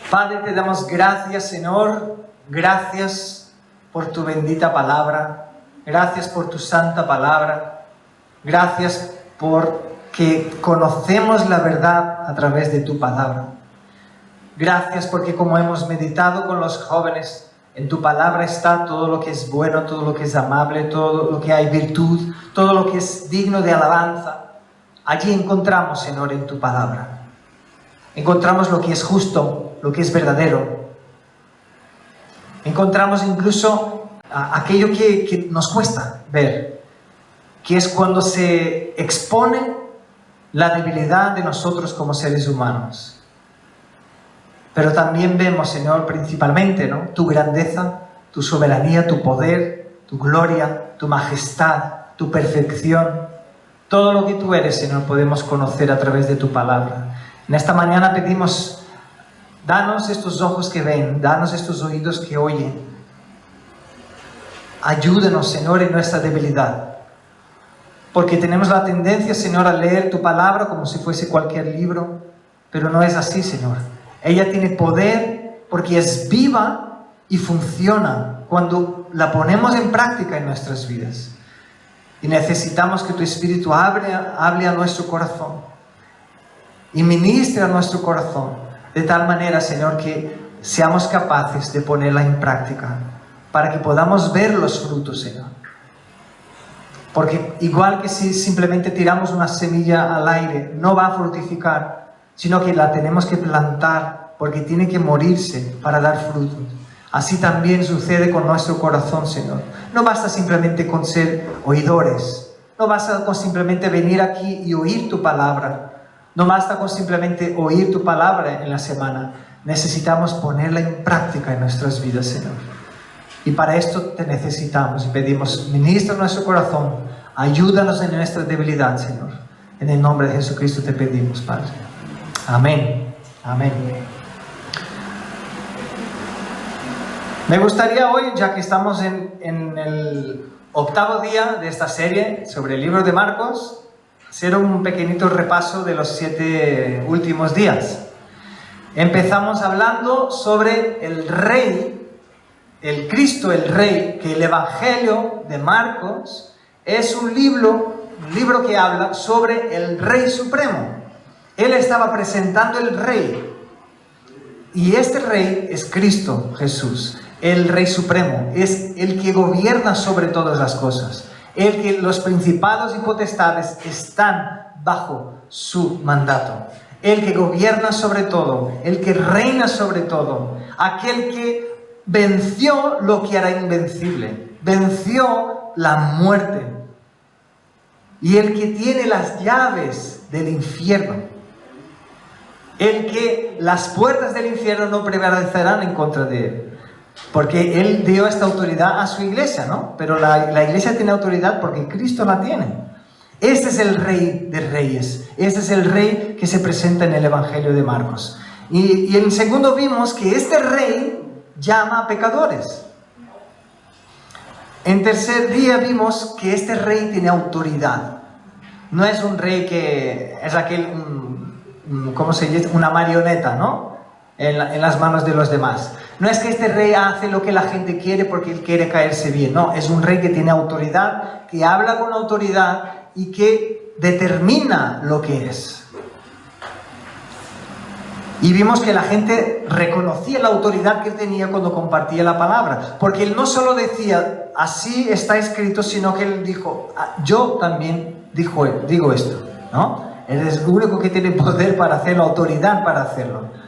Padre, te damos gracias, Señor, gracias por tu bendita palabra, gracias por tu santa palabra, gracias porque conocemos la verdad a través de tu palabra. Gracias porque como hemos meditado con los jóvenes, en tu palabra está todo lo que es bueno, todo lo que es amable, todo lo que hay virtud, todo lo que es digno de alabanza. Allí encontramos, Señor, en tu palabra. Encontramos lo que es justo, lo que es verdadero. Encontramos incluso aquello que nos cuesta ver, que es cuando se expone la debilidad de nosotros como seres humanos. Pero también vemos, Señor, principalmente, ¿no?, tu grandeza, tu soberanía, tu poder, tu gloria, tu majestad, tu perfección. Todo lo que tú eres, Señor, podemos conocer a través de tu palabra. En esta mañana pedimos, danos estos ojos que ven, danos estos oídos que oyen. Ayúdanos, Señor, en nuestra debilidad. Porque tenemos la tendencia, Señor, a leer tu palabra como si fuese cualquier libro, pero no es así, Señor. Ella tiene poder porque es viva y funciona cuando la ponemos en práctica en nuestras vidas. Y necesitamos que tu Espíritu hable a nuestro corazón y ministre a nuestro corazón de tal manera, Señor, que seamos capaces de ponerla en práctica para que podamos ver los frutos, Señor. Porque igual que si simplemente tiramos una semilla al aire, no va a fructificar, sino que la tenemos que plantar porque tiene que morirse para dar frutos. Así también sucede con nuestro corazón, Señor. No basta simplemente con ser oidores. No basta con simplemente venir aquí y oír tu palabra. No basta con simplemente oír tu palabra en la semana. Necesitamos ponerla en práctica en nuestras vidas, Señor. Y para esto te necesitamos y pedimos, ministra nuestro corazón. Ayúdanos en nuestra debilidad, Señor. En el nombre de Jesucristo te pedimos, Padre. Amén. Amén. Me gustaría hoy, ya que estamos en el octavo día de esta serie sobre el libro de Marcos, hacer un pequeñito repaso de los 7 últimos días. Empezamos hablando sobre el Rey, el Cristo, el Rey, que el Evangelio de Marcos es un libro que habla sobre el Rey Supremo. Él estaba presentando el Rey, y este Rey es Cristo Jesús. El Rey Supremo es el que gobierna sobre todas las cosas, el que los principados y potestades están bajo su mandato, el que gobierna sobre todo, el que reina sobre todo, aquel que venció lo que era invencible, venció la muerte, y el que tiene las llaves del infierno, el que las puertas del infierno no prevalecerán en contra de él. Porque Él dio esta autoridad a su iglesia, ¿no? Pero la iglesia tiene autoridad porque Cristo la tiene. Este es el Rey de Reyes. Este es el Rey que se presenta en el Evangelio de Marcos. Y en segundo vimos que este Rey llama a pecadores. En tercer día vimos que este Rey tiene autoridad. No es un Rey que es ¿cómo se dice? Una marioneta, ¿no? En las manos de los demás. No es que este Rey hace lo que la gente quiere porque él quiere caerse bien. No, es un Rey que tiene autoridad, que habla con autoridad y que determina lo que es. Y vimos que la gente reconocía la autoridad que él tenía cuando compartía la palabra. Porque él no solo decía, así está escrito, sino que él dijo, yo también digo esto, ¿no? Él es el único que tiene poder para hacerlo, autoridad para hacerlo.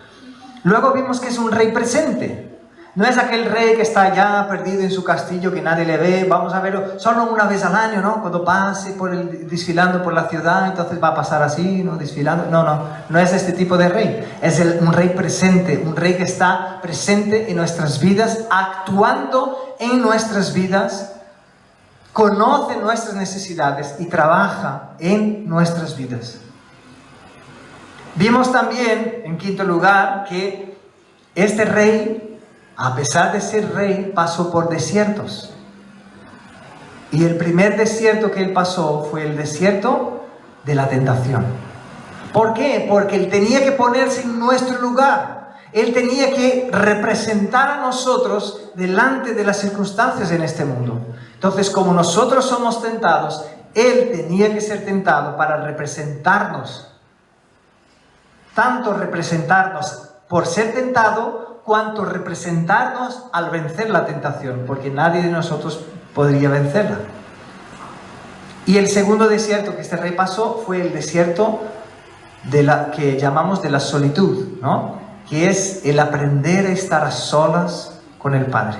Luego vimos que es un Rey presente. No es aquel Rey que está allá perdido en su castillo, que nadie le ve. Vamos a verlo solo una vez al año, ¿no? Cuando pase desfilando por la ciudad, entonces va a pasar así, ¿no? Desfilando. No es este tipo de Rey. Es un Rey presente, un Rey que está presente en nuestras vidas, actuando en nuestras vidas, conoce nuestras necesidades y trabaja en nuestras vidas. Vimos también, en quinto lugar, que este Rey, a pesar de ser Rey, pasó por desiertos. Y el primer desierto que él pasó fue el desierto de la tentación. ¿Por qué? Porque él tenía que ponerse en nuestro lugar. Él tenía que representar a nosotros delante de las circunstancias en este mundo. Entonces, como nosotros somos tentados, Él tenía que ser tentado para representarnos. Tanto representarnos por ser tentado, cuanto representarnos al vencer la tentación, porque nadie de nosotros podría vencerla. Y el segundo desierto que este rey pasó fue el desierto que llamamos de la solitud, ¿no? Que es el aprender a estar a solas con el Padre,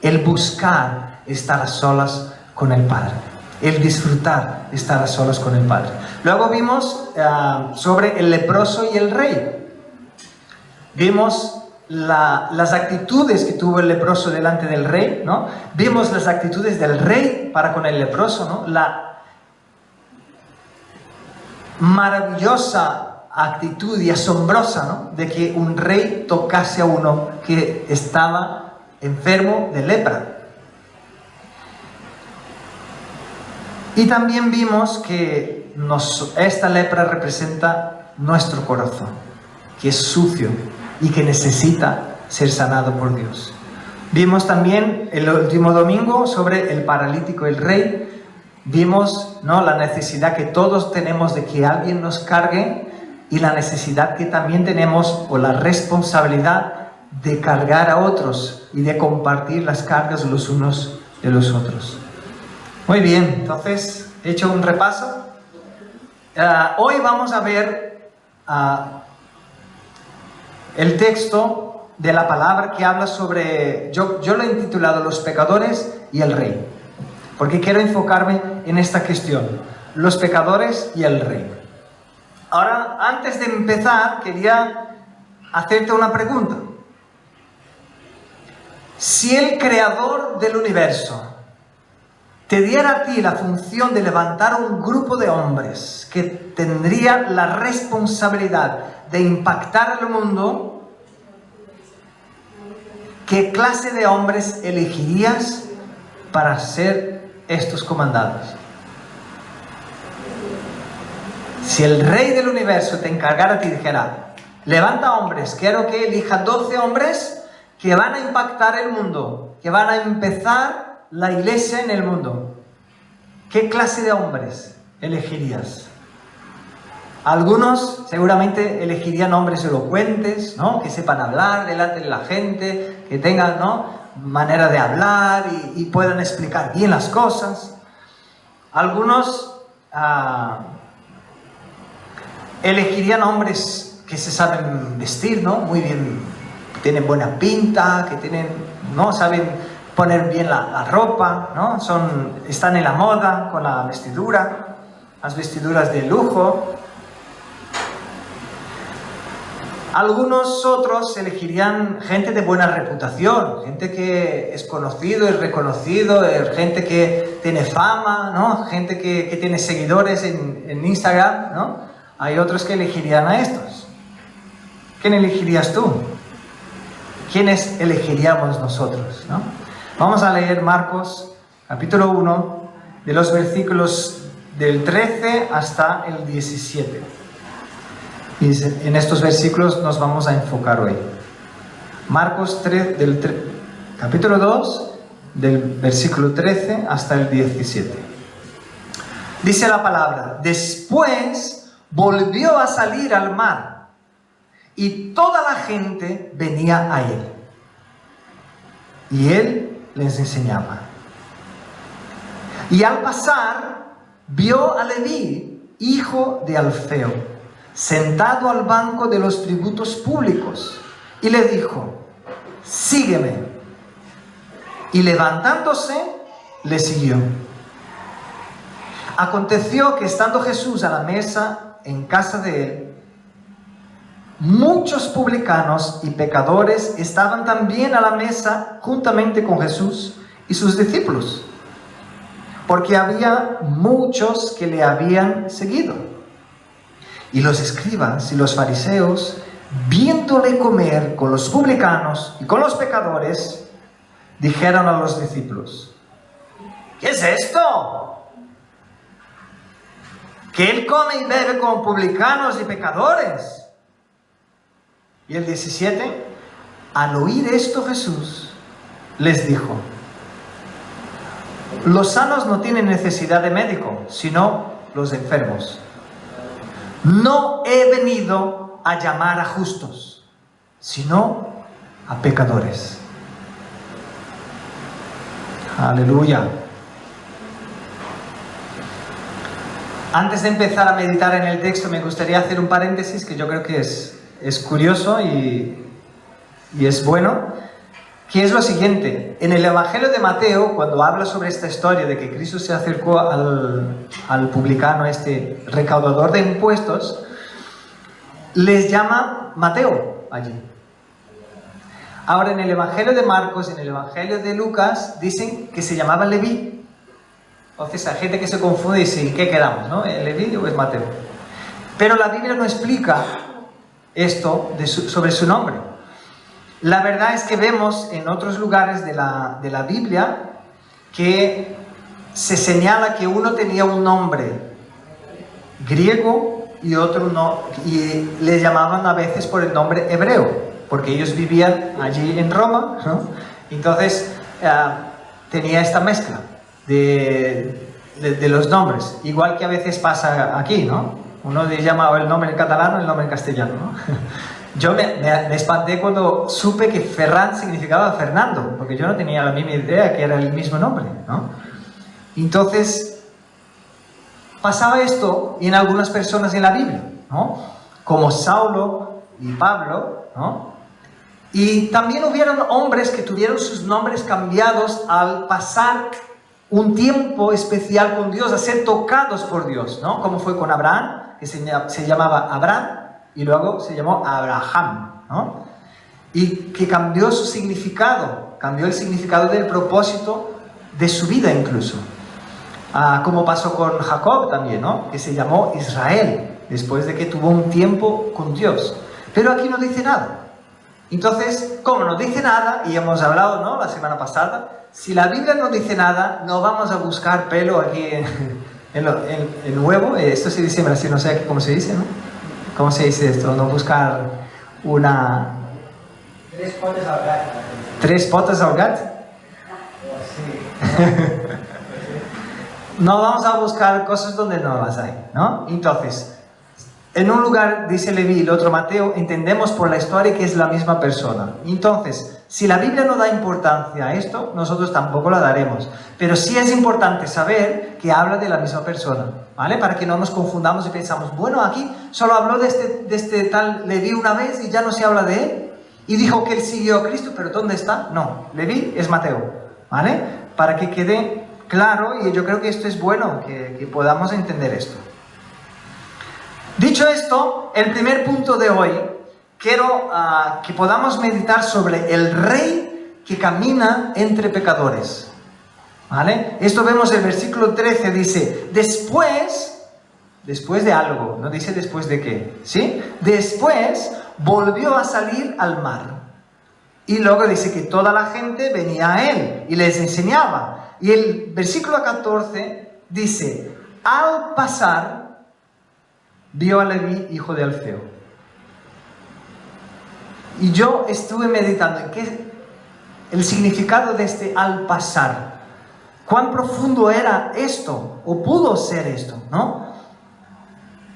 el buscar estar a solas con el Padre, el disfrutar estar a solas con el Padre. Luego vimos sobre el leproso y el rey. Vimos las actitudes que tuvo el leproso delante del rey, ¿no? Vimos las actitudes del rey para con el leproso, ¿no? La maravillosa actitud y asombrosa, ¿no? De que un rey tocase a uno que estaba enfermo de lepra. Y también vimos que esta lepra representa nuestro corazón, que es sucio y que necesita ser sanado por Dios. Vimos también el último domingo sobre el paralítico y el rey. Vimos, ¿no?, la necesidad que todos tenemos de que alguien nos cargue y la necesidad que también tenemos o la responsabilidad de cargar a otros y de compartir las cargas los unos de los otros. Muy bien, entonces he hecho un repaso. Hoy vamos a ver el texto de la palabra que habla sobre, yo lo he intitulado Los pecadores y el rey, porque quiero enfocarme en esta cuestión, los pecadores y el rey. Ahora, antes de empezar, quería hacerte una pregunta. Si el creador del universo te diera a ti la función de levantar un grupo de hombres que tendría la responsabilidad de impactar el mundo, ¿qué clase de hombres elegirías para ser estos comandantes? Si el rey del universo te encargara a ti y dijera, levanta hombres, quiero que elija 12 hombres que van a impactar el mundo, que van a empezar la iglesia en el mundo, ¿qué clase de hombres elegirías? Algunos seguramente elegirían hombres elocuentes, ¿no?, que sepan hablar delante de la gente, que tengan, ¿no?, manera de hablar y puedan explicar bien las cosas. Algunos elegirían hombres que se saben vestir, ¿no?, muy bien, que tienen buena pinta, que tienen, ¿no?, saben poner bien la ropa, ¿no?, están en la moda con la vestidura, las vestiduras de lujo. Algunos otros elegirían gente de buena reputación, gente que es conocido, es reconocido, gente que tiene fama, ¿no?, gente que tiene seguidores en Instagram, ¿no? Hay otros que elegirían a estos. ¿Quién elegirías tú? ¿Quiénes elegiríamos nosotros, ¿no? Vamos a leer Marcos, capítulo 1, de los versículos del 13 hasta el 17. Y en estos versículos nos vamos a enfocar hoy. Marcos capítulo 2, del versículo 13 hasta el 17. Dice la palabra: después volvió a salir al mar, y toda la gente venía a él, y él les enseñaba. Y al pasar, vio a Leví, hijo de Alfeo, sentado al banco de los tributos públicos, y le dijo: sígueme. Y levantándose, le siguió. Aconteció que estando Jesús a la mesa en casa de él, muchos publicanos y pecadores estaban también a la mesa juntamente con Jesús y sus discípulos, porque había muchos que le habían seguido. Y los escribas y los fariseos, viéndole comer con los publicanos y con los pecadores, dijeron a los discípulos: ¿qué es esto? ¿Que él come y bebe con publicanos y pecadores? Y el 17, al oír esto Jesús les dijo: los sanos no tienen necesidad de médico, sino los enfermos. No he venido a llamar a justos, sino a pecadores. Aleluya. Antes de empezar a meditar en el texto, me gustaría hacer un paréntesis que yo creo que es curioso y es bueno, que es lo siguiente. En el Evangelio de Mateo, cuando habla sobre esta historia de que Cristo se acercó al publicano, este recaudador de impuestos, les llama Mateo allí. Ahora, en el Evangelio de Marcos, en el Evangelio de Lucas, dicen que se llamaba Leví. Entonces hay gente que se confunde y dice: ¿qué quedamos, no? ¿Es Leví o es Mateo? Pero la Biblia no explica esto sobre su nombre. La verdad es que vemos en otros lugares de la Biblia que se señala que uno tenía un nombre griego y otro no, y le llamaban a veces por el nombre hebreo, porque ellos vivían allí en Roma, ¿no? Entonces tenía esta mezcla de los nombres, igual que a veces pasa aquí, ¿no? Uno le llama el nombre en catalán o el nombre en castellano, ¿no? Yo me espanté cuando supe que Ferran significaba Fernando, porque yo no tenía la misma idea que era el mismo nombre, ¿no? Entonces, pasaba esto en algunas personas en la Biblia, ¿no? Como Saulo y Pablo, ¿no? Y también hubieron hombres que tuvieron sus nombres cambiados al pasar un tiempo especial con Dios, a ser tocados por Dios, ¿no? Como fue con Abraham, que se llamaba Abraham, y luego se llamó Abraham, ¿no? Y que cambió su significado, cambió el significado del propósito de su vida incluso. Como pasó con Jacob también, ¿no? Que se llamó Israel, después de que tuvo un tiempo con Dios. Pero aquí no dice nada. Entonces, como no dice nada, y hemos hablado, ¿no?, la semana pasada, si la Biblia no dice nada, no vamos a buscar pelo aquí en huevo. Esto se dice en Brasil, no sé aquí cómo se dice, ¿no? ¿Cómo se dice esto? No buscar una... Tres potes al gat. ¿Tres potes al gat? Sí. No vamos a buscar cosas donde no las hay, ¿no? Entonces, en un lugar dice Leví y el otro Mateo, entendemos por la historia que es la misma persona. Entonces, si la Biblia no da importancia a esto, nosotros tampoco la daremos. Pero sí es importante saber que habla de la misma persona, ¿vale? Para que no nos confundamos y pensamos: bueno, aquí solo habló de este tal Leví una vez y ya no se habla de él. Y dijo que él siguió a Cristo, pero ¿dónde está? No, Leví es Mateo, ¿vale? Para que quede claro, y yo creo que esto es bueno, que podamos entender esto. Dicho esto, el primer punto de hoy, quiero que podamos meditar sobre el rey que camina entre pecadores, ¿vale? Esto vemos en el versículo 13, dice: después de algo, no dice después de qué, ¿sí? Después volvió a salir al mar. Y luego dice que toda la gente venía a él y les enseñaba. Y el versículo 14 dice: al pasar, vio a Leví, hijo de Alfeo. Y yo estuve meditando en qué el significado de este al pasar. ¿Cuán profundo era esto? ¿O pudo ser esto? ¿No?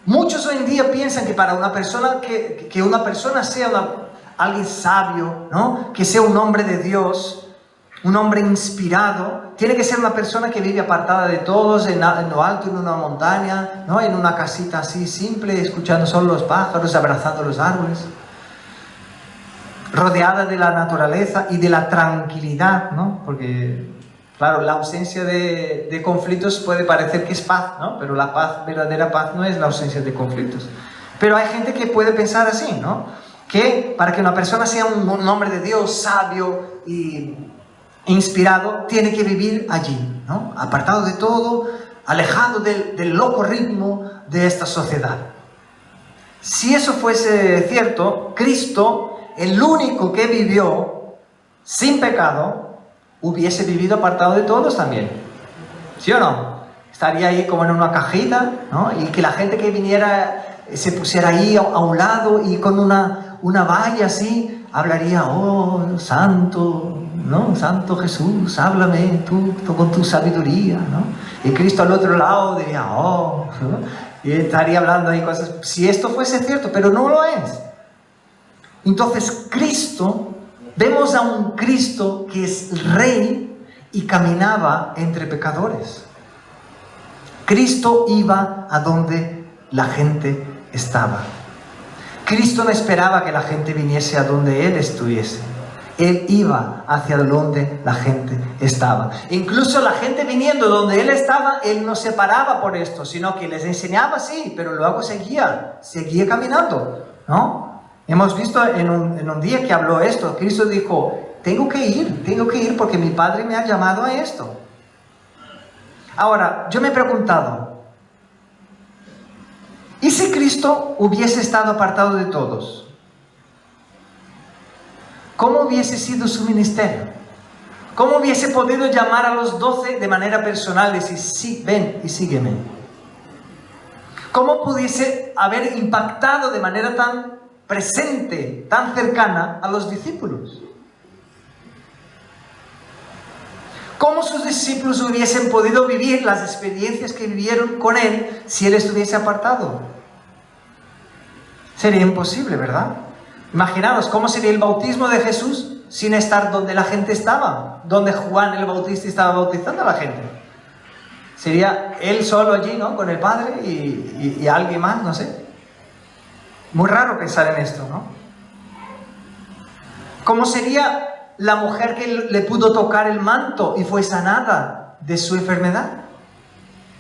Muchos hoy en día piensan que para una persona, que una persona sea alguien sabio, ¿no? Que sea un hombre de Dios, un hombre inspirado, tiene que ser una persona que vive apartada de todos, en lo alto, en una montaña, ¿no? En una casita así simple, escuchando solo los pájaros, abrazando los árboles, rodeada de la naturaleza y de la tranquilidad, ¿no? Porque, claro, la ausencia de conflictos puede parecer que es paz, ¿no? Pero la paz, verdadera paz, no es la ausencia de conflictos. Pero hay gente que puede pensar así, ¿no? Que para que una persona sea un hombre de Dios, sabio y inspirado, tiene que vivir allí, ¿no? Apartado de todo, alejado del loco ritmo de esta sociedad. Si eso fuese cierto, Cristo, el único que vivió sin pecado, hubiese vivido apartado de todos también. ¿Sí o no? Estaría ahí como en una cajita, ¿no? Y que la gente que viniera se pusiera ahí a un lado y con una una valla así, hablaría, oh, santo, ¿no? Santo Jesús, háblame tú con tu sabiduría, ¿no? Y Cristo al otro lado diría, oh, ¿no? Y estaría hablando ahí cosas, si esto fuese cierto, pero no lo es. Entonces Cristo, vemos a un Cristo que es rey y caminaba entre pecadores. Cristo iba a donde la gente estaba. Cristo no esperaba que la gente viniese a donde Él estuviese. Él iba hacia donde la gente estaba. Incluso la gente viniendo donde Él estaba, Él no se paraba por esto, sino que les enseñaba, sí, pero luego seguía caminando, ¿no? Hemos visto en un día que habló esto, Cristo dijo, tengo que ir porque mi Padre me ha llamado a esto. Ahora, yo me he preguntado, ¿y si Cristo hubiese estado apartado de todos? ¿Cómo hubiese sido su ministerio? ¿Cómo hubiese podido llamar a los 12 de manera personal, decir, sí, ven y sígueme? ¿Cómo pudiese haber impactado de manera tan presente, tan cercana a los discípulos? ¿Cómo sus discípulos hubiesen podido vivir las experiencias que vivieron con Él si Él estuviese apartado? Sería imposible, ¿verdad? Imaginaros cómo sería el bautismo de Jesús sin estar donde la gente estaba, donde Juan el Bautista estaba bautizando a la gente. Sería Él solo allí, ¿no? Con el Padre y alguien más, no sé. Muy raro pensar en esto, ¿no? ¿Cómo sería la mujer que le pudo tocar el manto y fue sanada de su enfermedad?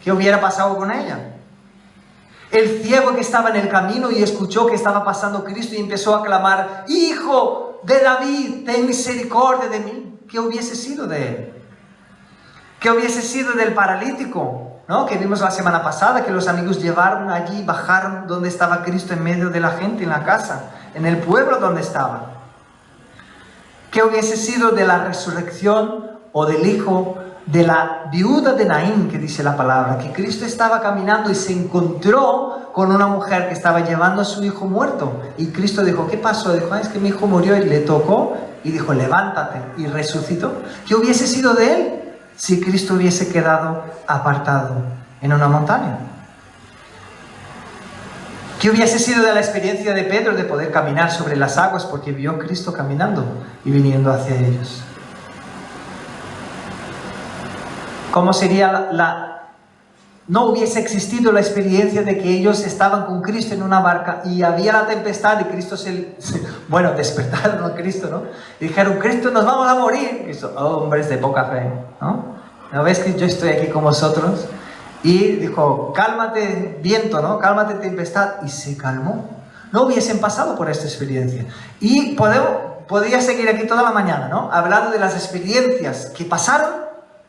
¿Qué hubiera pasado con ella? El ciego que estaba en el camino y escuchó que estaba pasando Cristo y empezó a clamar, Hijo de David, ten misericordia de mí. ¿Qué hubiese sido de él? ¿Qué hubiese sido del paralítico? ¿No? Que vimos la semana pasada, que los amigos llevaron allí, bajaron donde estaba Cristo en medio de la gente, en la casa, en el pueblo donde estaba. ¿Qué hubiese sido de la resurrección o del hijo de la viuda de Naín, que dice la palabra? Que Cristo estaba caminando y se encontró con una mujer que estaba llevando a su hijo muerto. Y Cristo dijo, ¿qué pasó? Dijo, es que mi hijo murió, y le tocó y dijo, levántate, y resucitó. ¿Qué hubiese sido de él si Cristo hubiese quedado apartado en una montaña? ¿Qué hubiese sido de la experiencia de Pedro de poder caminar sobre las aguas porque vio a Cristo caminando y viniendo hacia ellos? ¿Cómo sería no hubiese existido la experiencia de que ellos estaban con Cristo en una barca y había la tempestad y Cristo despertaron a Cristo, ¿no? Y dijeron, Cristo, nos vamos a morir. Cristo, hombres de poca fe, ¿no? ¿No ves que yo estoy aquí con vosotros? Y dijo, cálmate viento, ¿no? Cálmate tempestad. Y se calmó. No hubiesen pasado por esta experiencia. Y podría seguir aquí toda la mañana, ¿no? Hablando de las experiencias que pasaron,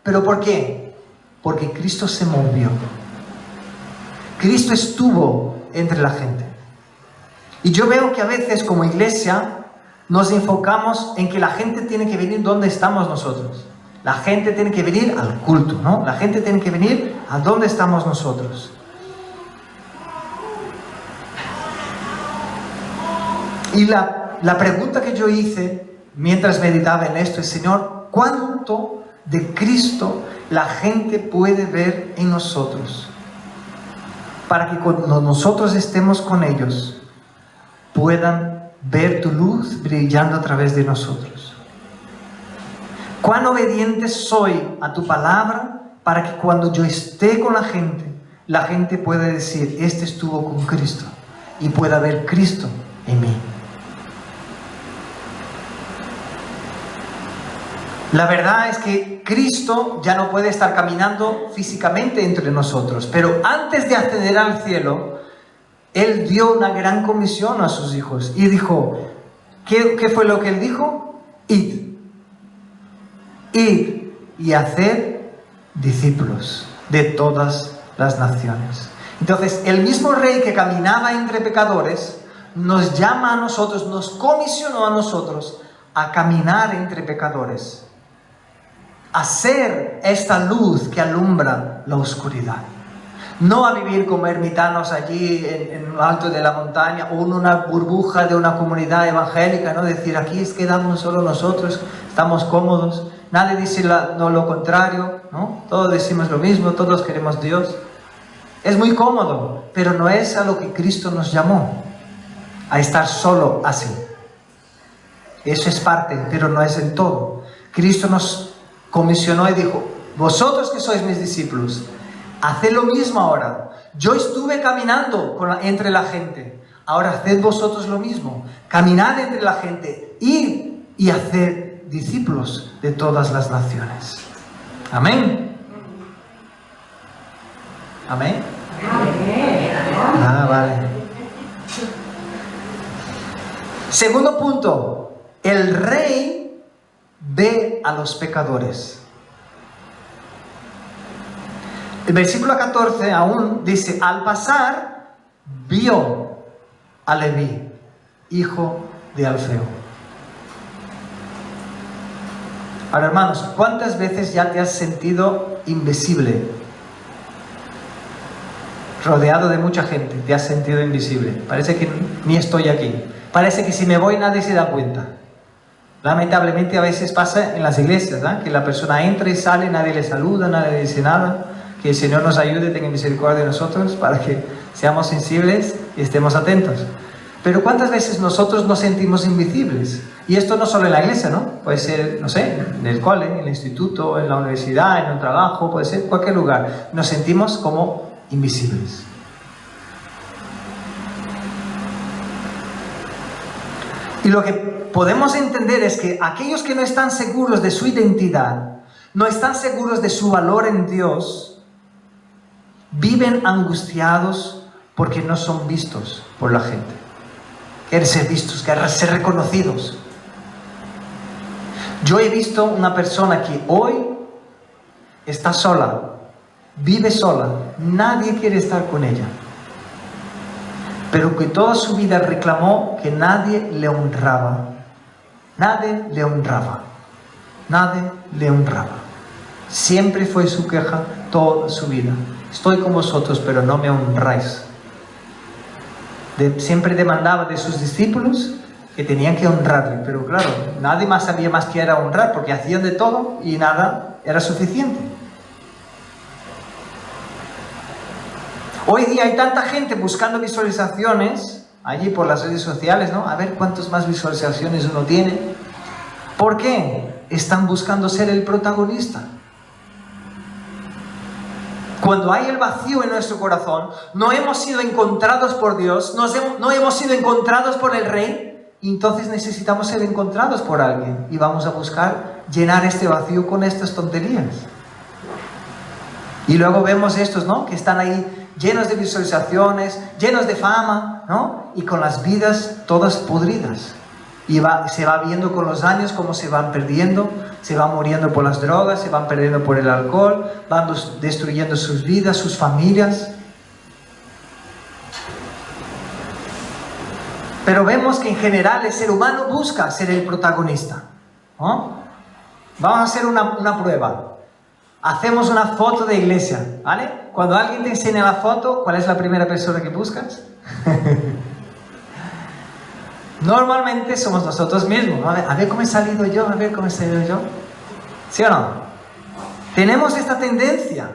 ¿pero por qué? Porque Cristo se movió. Cristo estuvo entre la gente. Y yo veo que a veces como iglesia nos enfocamos en que la gente tiene que venir donde estamos nosotros. La gente tiene que venir al culto, ¿no? La gente tiene que venir a donde estamos nosotros. Y la pregunta que yo hice mientras meditaba en esto es, Señor, ¿cuánto de Cristo la gente puede ver en nosotros? Para que cuando nosotros estemos con ellos, puedan ver tu luz brillando a través de nosotros. ¿Cuán obediente soy a tu palabra para que cuando yo esté con la gente pueda decir, este estuvo con Cristo, y pueda ver Cristo en mí? La verdad es que Cristo ya no puede estar caminando físicamente entre nosotros, pero antes de acceder al cielo, Él dio una gran comisión a sus hijos y dijo, ¿qué fue lo que Él dijo? Id y haced discípulos de todas las naciones. Entonces, el mismo Rey que caminaba entre pecadores nos llama a nosotros, nos comisionó a nosotros a caminar entre pecadores, a ser esta luz que alumbra la oscuridad. No a vivir como ermitanos allí en lo alto de la montaña o en una burbuja de una comunidad evangélica, ¿no? Decir, aquí quedamos solo nosotros, estamos cómodos, nadie dice no lo contrario, ¿no? Todos decimos lo mismo, todos queremos Dios. Es muy cómodo, pero no es a lo que Cristo nos llamó, a estar solo así. Eso es parte, pero no es el todo. Cristo nos comisionó y dijo, vosotros que sois mis discípulos, haced lo mismo ahora. Yo estuve caminando entre la gente, ahora haced vosotros lo mismo. Caminad entre la gente y haced discípulos de todas las naciones. Amén. Amén. Ah, vale. Segundo punto, el rey ve a los pecadores. El versículo 14 aún dice, al pasar vio a Leví, hijo de Alfeo. Ahora, hermanos, ¿cuántas veces ya te has sentido invisible? Rodeado de mucha gente, te has sentido invisible. Parece que ni estoy aquí. Parece que si me voy nadie se da cuenta. Lamentablemente a veces pasa en las iglesias, ¿eh? Que la persona entra y sale, nadie le saluda, nadie le dice nada. Que el Señor nos ayude, tenga misericordia de nosotros para que seamos sensibles y estemos atentos. Pero ¿cuántas veces nosotros nos sentimos invisibles? Y esto no solo en la iglesia, ¿no? Puede ser, no sé, en el cole, en el instituto, en la universidad, en un trabajo, puede ser en cualquier lugar. Nos sentimos como invisibles. Y lo que podemos entender es que aquellos que no están seguros de su identidad, no están seguros de su valor en Dios, viven angustiados porque no son vistos por la gente. Quieren ser vistos, quieren ser reconocidos. Yo he visto una persona que hoy está sola, vive sola, nadie quiere estar con ella, pero que toda su vida reclamó que nadie le honraba. Nadie le honraba. Nadie le honraba. Siempre fue su queja toda su vida. Estoy con vosotros, pero no me honráis. Siempre demandaba de sus discípulos que tenían que honrarle, pero claro, nadie más sabía más que era honrar, porque hacían de todo y nada era suficiente. Hoy día hay tanta gente buscando visualizaciones allí por las redes sociales, ¿no? A ver cuántas más visualizaciones uno tiene. ¿Por qué? Están buscando ser el protagonista. Cuando hay el vacío en nuestro corazón, no hemos sido encontrados por Dios, no hemos sido encontrados por el Rey, y entonces necesitamos ser encontrados por alguien y vamos a buscar llenar este vacío con estas tonterías. Y luego vemos estos, ¿no? Que están ahí llenos de visualizaciones, llenos de fama, ¿no? Y con las vidas todas podridas. Y se va viendo con los años cómo se van perdiendo, se van muriendo por las drogas, se van perdiendo por el alcohol, van destruyendo sus vidas, sus familias. Pero vemos que en general el ser humano busca ser el protagonista, ¿no? Vamos a hacer una prueba. Hacemos una foto de iglesia, ¿vale? Cuando alguien te enseña la foto, ¿cuál es la primera persona que buscas? Normalmente somos nosotros mismos. A ver cómo he salido yo, a ver cómo he salido yo. ¿Sí o no? Tenemos esta tendencia.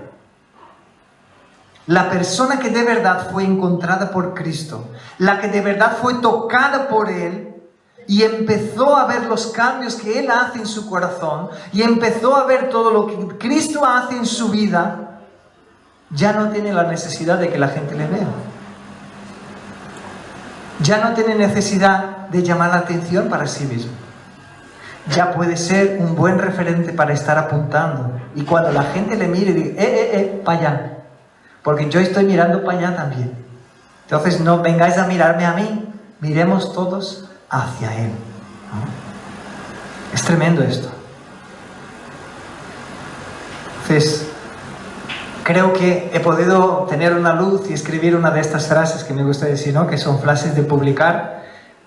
La persona que de verdad fue encontrada por Cristo, la que de verdad fue tocada por Él, y empezó a ver los cambios que Él hace en su corazón, y empezó a ver todo lo que Cristo hace en su vida, ya no tiene la necesidad de que la gente le vea. Ya no tiene necesidad de llamar la atención para sí mismo. Ya puede ser un buen referente para estar apuntando. Y cuando la gente le mire, diga, para allá. Porque yo estoy mirando para allá también. Entonces no vengáis a mirarme a mí, miremos todos hacia Él, ¿no? Es tremendo esto. Entonces, creo que he podido tener una luz y escribir una de estas frases que me gusta decir, ¿no? Que son frases de publicar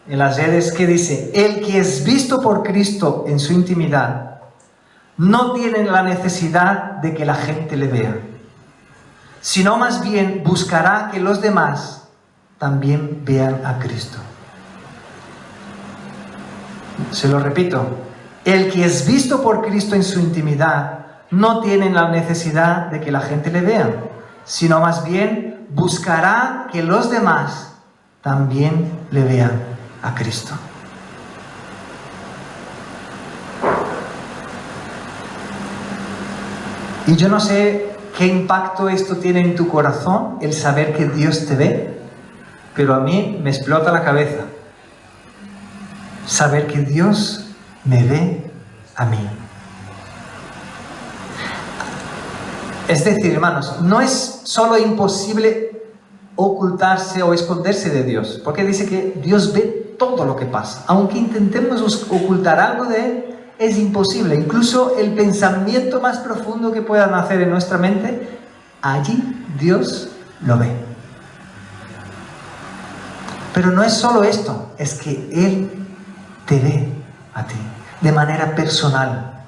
en las redes, que dice: el que es visto por Cristo en su intimidad no tiene la necesidad de que la gente le vea. sino más bien buscará que los demás también vean a Cristo. Se lo repito, el que es visto por Cristo en su intimidad no tiene la necesidad de que la gente le vea, sino más bien buscará que los demás también le vean a Cristo. Y yo no sé qué impacto esto tiene en tu corazón, el saber que Dios te ve, pero a mí me explota la cabeza. Saber que Dios me ve a mí. Es decir, hermanos, no es solo imposible ocultarse o esconderse de Dios, porque dice que Dios ve todo lo que pasa. Aunque intentemos ocultar algo de Él, es imposible. Incluso el pensamiento más profundo que pueda nacer en nuestra mente, allí Dios lo ve. Pero no es solo esto, es que Él te ve a ti, de manera personal.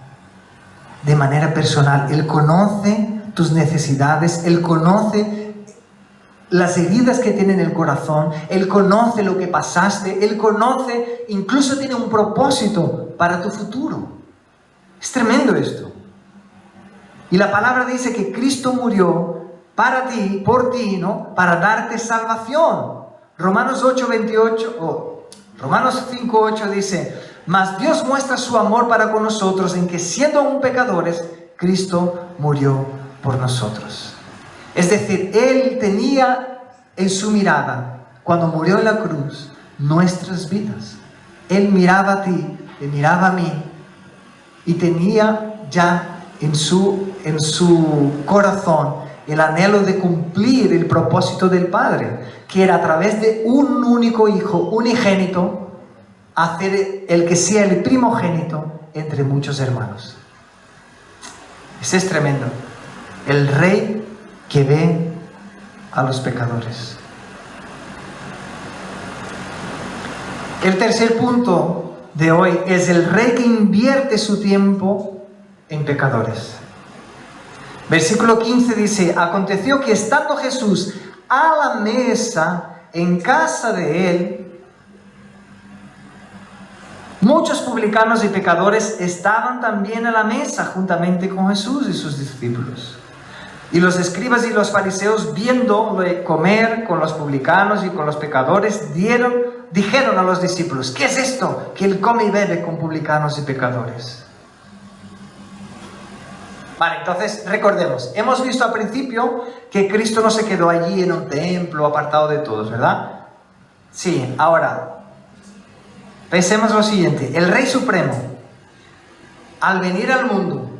De manera personal. Él conoce tus necesidades, Él conoce las heridas que tiene en el corazón, Él conoce lo que pasaste, Él conoce, incluso tiene un propósito para tu futuro. Es tremendo esto. Y la palabra dice que Cristo murió para ti, por ti, ¿no? Para darte salvación. Romanos 5:8 dice: mas Dios muestra su amor para con nosotros en que, siendo aún pecadores, Cristo murió por nosotros. Es decir, Él tenía en su mirada, cuando murió en la cruz, nuestras vidas. Él miraba a ti, te miraba a mí, y tenía ya en su corazón el anhelo de cumplir el propósito del Padre, que era a través de un único Hijo, unigénito, hacer el que sea el primogénito entre muchos hermanos. Ese es tremendo. El Rey que ve a los pecadores. El tercer punto de hoy es el Rey que invierte su tiempo en pecadores. Versículo 15 dice: aconteció que estando Jesús a la mesa en casa de él, muchos publicanos y pecadores estaban también a la mesa juntamente con Jesús y sus discípulos. Y los escribas y los fariseos, viéndole comer con los publicanos y con los pecadores, dijeron a los discípulos: ¿qué es esto? Que él come y bebe con publicanos y pecadores. Vale, entonces recordemos, hemos visto al principio que Cristo no se quedó allí en un templo apartado de todos, ¿verdad? Sí, ahora pensemos lo siguiente: el Rey Supremo, al venir al mundo,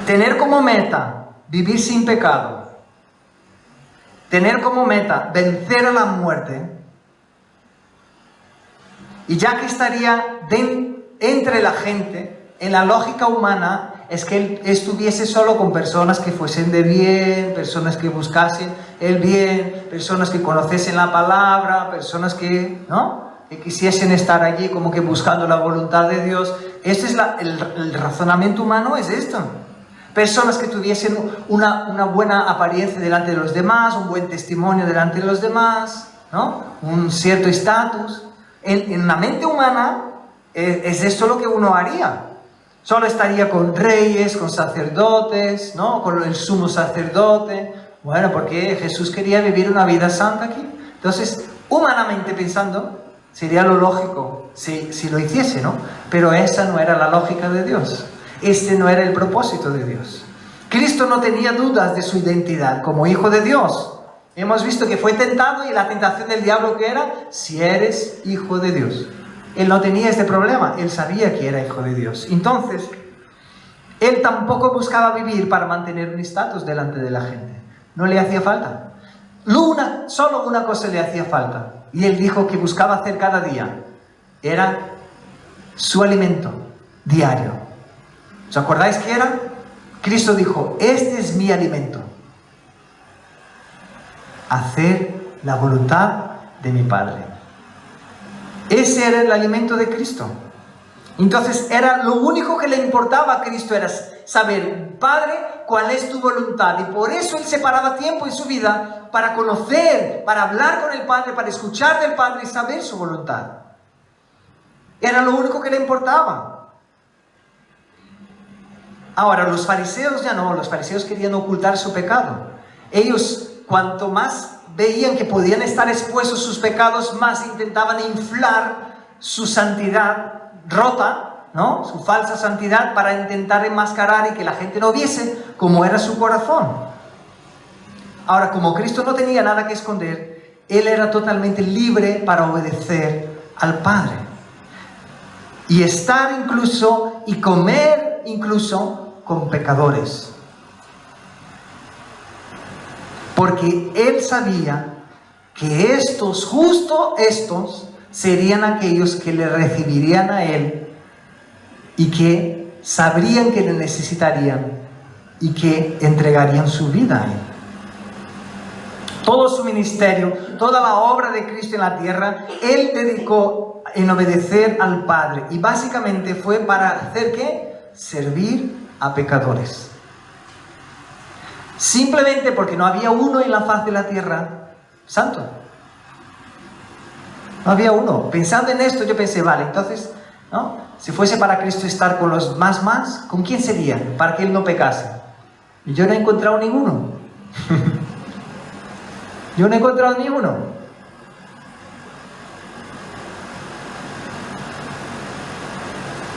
tener como meta vivir sin pecado, tener como meta vencer a la muerte, y ya que estaría entre la gente, en la lógica humana es que él estuviese solo con personas que fuesen de bien, personas que buscasen el bien, personas que conociesen la palabra, personas que, ¿no?, que quisiesen estar allí como que buscando la voluntad de Dios. Este es el razonamiento humano, es esto. Personas que tuviesen una buena apariencia delante de los demás, un buen testimonio delante de los demás, ¿no?, un cierto estatus. En la mente humana es esto lo que uno haría. Solo estaría con reyes, con sacerdotes, ¿no?, con el sumo sacerdote. Bueno, porque Jesús quería vivir una vida santa aquí. Entonces, humanamente pensando, sería lo lógico si lo hiciese, ¿no? Pero esa no era la lógica de Dios. Este no era el propósito de Dios. Cristo no tenía dudas de su identidad como Hijo de Dios. Hemos visto que fue tentado, y la tentación del diablo que era: si eres Hijo de Dios. Él no tenía este problema, él sabía que era Hijo de Dios. Entonces, él tampoco buscaba vivir para mantener un estatus delante de la gente. No le hacía falta. Solo una cosa le hacía falta, y él dijo que buscaba hacer cada día. Era su alimento diario. ¿Os acordáis qué era? Cristo dijo: este es mi alimento, hacer la voluntad de mi Padre. Ese era el alimento de Cristo. Entonces era lo único que le importaba a Cristo, era saber, Padre, cuál es tu voluntad. Y por eso Él separaba tiempo en su vida para conocer, para hablar con el Padre, para escuchar del Padre y saber su voluntad. Era lo único que le importaba. Ahora, los fariseos ya no, los fariseos querían ocultar su pecado. Ellos, cuanto más veían que podían estar expuestos sus pecados, más intentaban inflar su santidad rota, ¿no? Su falsa santidad, para intentar enmascarar y que la gente no viese cómo era su corazón. Ahora, como Cristo no tenía nada que esconder, Él era totalmente libre para obedecer al Padre. Y estar incluso, y comer incluso con pecadores. Porque Él sabía que estos, justo estos, serían aquellos que le recibirían a Él y que sabrían que le necesitarían y que entregarían su vida a Él. Todo su ministerio, toda la obra de Cristo en la tierra, Él dedicó en obedecer al Padre. Y básicamente fue para hacer ¿qué? Servir a pecadores. Simplemente porque no había uno en la faz de la tierra santo. No había uno. Pensando en esto, yo pensé, vale, entonces, ¿no? Si fuese para Cristo estar con los más, ¿con quién sería? Para que Él no pecase. Y yo no he encontrado ninguno. Yo no he encontrado ninguno.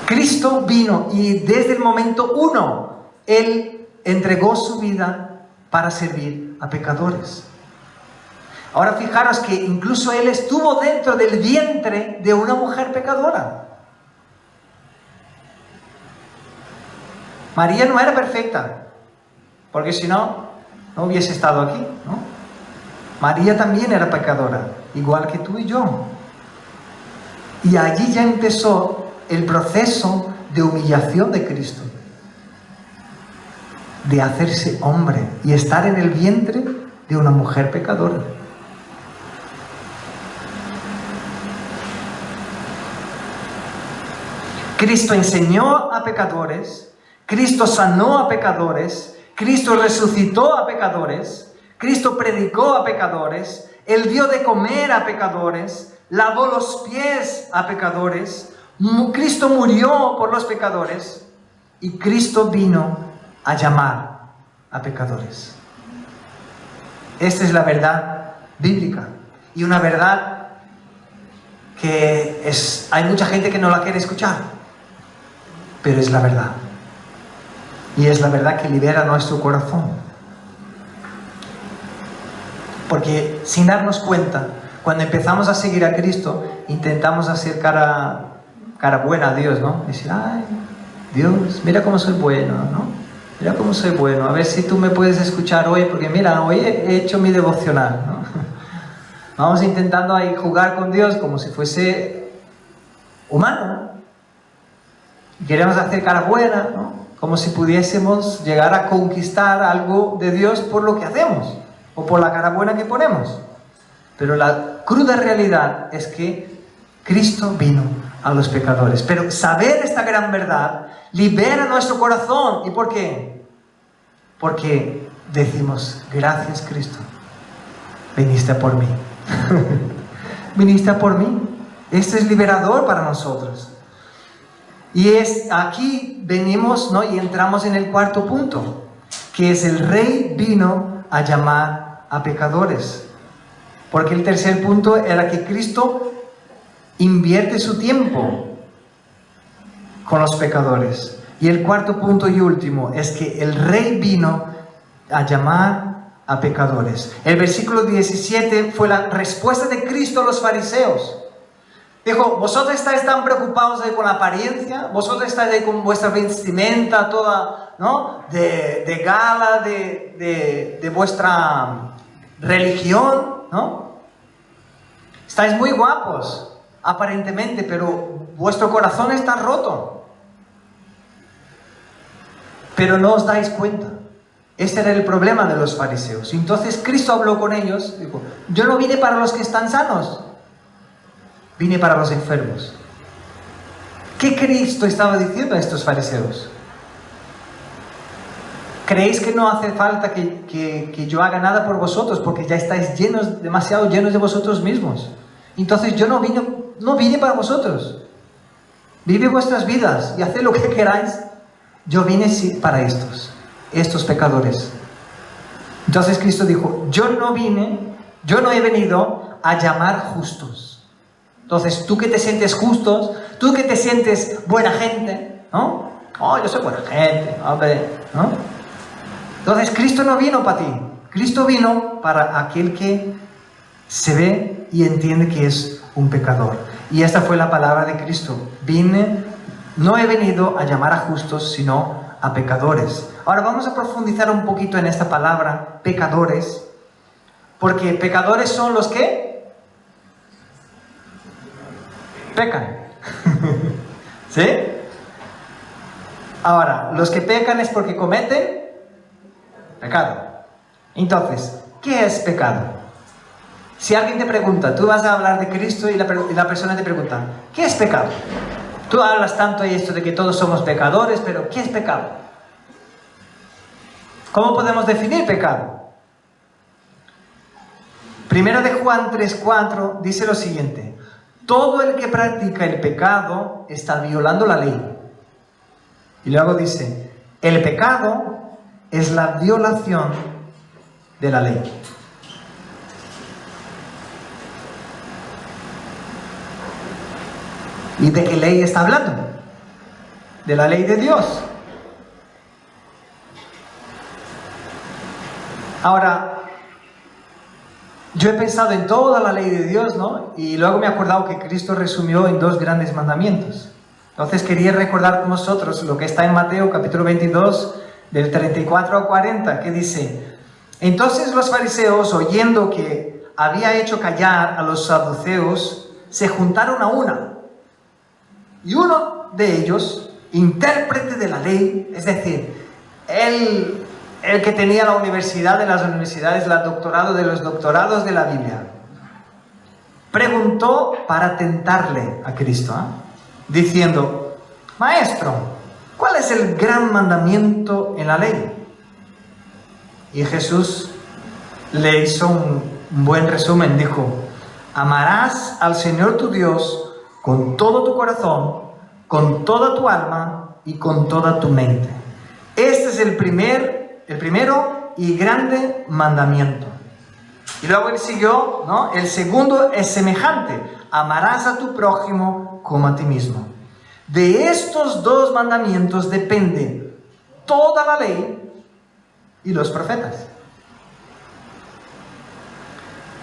Cristo vino y desde el momento uno, Él entregó su vida para servir a pecadores. Ahora fijaros que incluso Él estuvo dentro del vientre de una mujer pecadora. María no era perfecta, porque si no, no hubiese estado aquí, ¿no? María también era pecadora, igual que tú y yo. Y allí ya empezó el proceso de humillación de Cristo, de hacerse hombre y estar en el vientre de una mujer pecadora. Cristo enseñó a pecadores, Cristo sanó a pecadores, Cristo resucitó a pecadores, Cristo predicó a pecadores, Él dio de comer a pecadores, lavó los pies a pecadores, Cristo murió por los pecadores y Cristo vino a llamar a pecadores. Esta es la verdad bíblica y una verdad que hay mucha gente que no la quiere escuchar. Pero es la verdad. Y es la verdad que libera nuestro corazón. Porque sin darnos cuenta, cuando empezamos a seguir a Cristo, intentamos hacer cara buena a Dios, ¿no? Decir, ay, Dios, mira cómo soy bueno, ¿no? Mira cómo soy bueno. A ver si tú me puedes escuchar hoy, porque mira, hoy he hecho mi devocional, ¿no? Vamos intentando ahí jugar con Dios como si fuese humano. Queremos hacer cara buena, ¿no? Como si pudiésemos llegar a conquistar algo de Dios por lo que hacemos o por la cara buena que ponemos. Pero la cruda realidad es que Cristo vino a los pecadores. Pero saber esta gran verdad libera nuestro corazón. ¿Y por qué? Porque decimos, gracias Cristo, viniste a por mí. Viniste a por mí. Esto es liberador para nosotros. Y aquí venimos, ¿no? Y entramos en el cuarto punto, que es el Rey vino a llamar a pecadores. Porque el tercer punto era que Cristo invierte su tiempo con los pecadores. Y el cuarto punto y último es que el Rey vino a llamar a pecadores. El versículo 17 fue la respuesta de Cristo a los fariseos. Dijo, vosotros estáis tan preocupados ahí con la apariencia, vosotros estáis ahí con vuestra vestimenta toda, ¿no? de gala, de vuestra religión, ¿no? Estáis muy guapos, aparentemente, pero vuestro corazón está roto. Pero no os dais cuenta. Este era el problema de los fariseos. Entonces Cristo habló con ellos, dijo, yo no vine para los que están sanos, vine para los enfermos. ¿Qué Cristo estaba diciendo a estos fariseos? ¿Creéis que no hace falta que yo haga nada por vosotros porque ya estáis demasiado llenos de vosotros mismos? Entonces yo no vine para vosotros. Vive vuestras vidas y haced lo que queráis. Yo vine para estos pecadores. Entonces Cristo dijo, yo no he venido a llamar justos. Entonces tú que te sientes justos, tú que te sientes buena gente, ¿no? Oh, yo soy buena gente, hombre, ¿no? Entonces Cristo no vino para ti. Cristo vino para aquel que se ve y entiende que es un pecador. Y esta fue la palabra de Cristo. No he venido a llamar a justos, sino a pecadores. Ahora vamos a profundizar un poquito en esta palabra, pecadores. Porque pecadores son los que pecan. ¿Sí? Ahora, los que pecan es porque cometen pecado. Entonces, ¿qué es pecado? Si alguien te pregunta, tú vas a hablar de Cristo y la persona te pregunta, ¿qué es pecado? Tú hablas tanto de esto de que todos somos pecadores, pero ¿qué es pecado? ¿Cómo podemos definir pecado? Primero de Juan 3:4 dice lo siguiente: todo el que practica el pecado está violando la ley. Y luego dice, el pecado es la violación de la ley. ¿Y de qué ley está hablando? De la ley de Dios. Ahora, yo he pensado en toda la ley de Dios, ¿no? Y luego me he acordado que Cristo resumió en 2 grandes mandamientos. Entonces quería recordar con vosotros lo que está en Mateo capítulo 22, del 34 al 40, que dice: entonces los fariseos, oyendo que había hecho callar a los saduceos, se juntaron a una. Y uno de ellos, intérprete de la ley, es decir, el que tenía la universidad de las universidades, el doctorado de los doctorados de la Biblia, preguntó para tentarle a Cristo, diciendo: Maestro, ¿cuál es el gran mandamiento en la ley? Y Jesús le hizo un buen resumen, dijo: amarás al Señor tu Dios con todo tu corazón, con toda tu alma y con toda tu mente. Este es el primero y grande mandamiento. Y luego él siguió, ¿no? El segundo es semejante: amarás a tu prójimo como a ti mismo. De estos 2 mandamientos depende toda la ley y los profetas.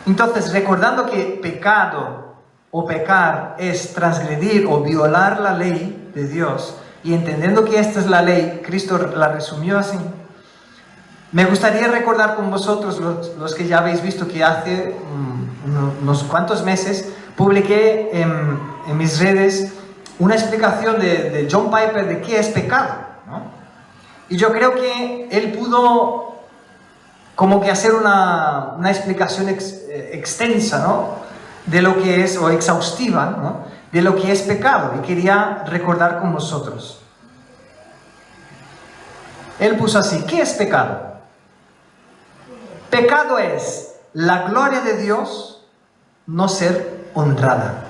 Entonces, recordando que pecado o pecar es transgredir o violar la ley de Dios, y entendiendo que esta es la ley, Cristo la resumió así. Me gustaría recordar con vosotros, los que ya habéis visto, que hace unos cuantos meses publiqué en mis redes una explicación de John Piper de qué es pecado, ¿no? Y yo creo que él pudo como que hacer una explicación extensa, ¿no? De lo que es, o exhaustiva, ¿no? De lo que es pecado, y quería recordar con vosotros. Él puso así: ¿qué es pecado? Pecado es la gloria de Dios no ser honrada.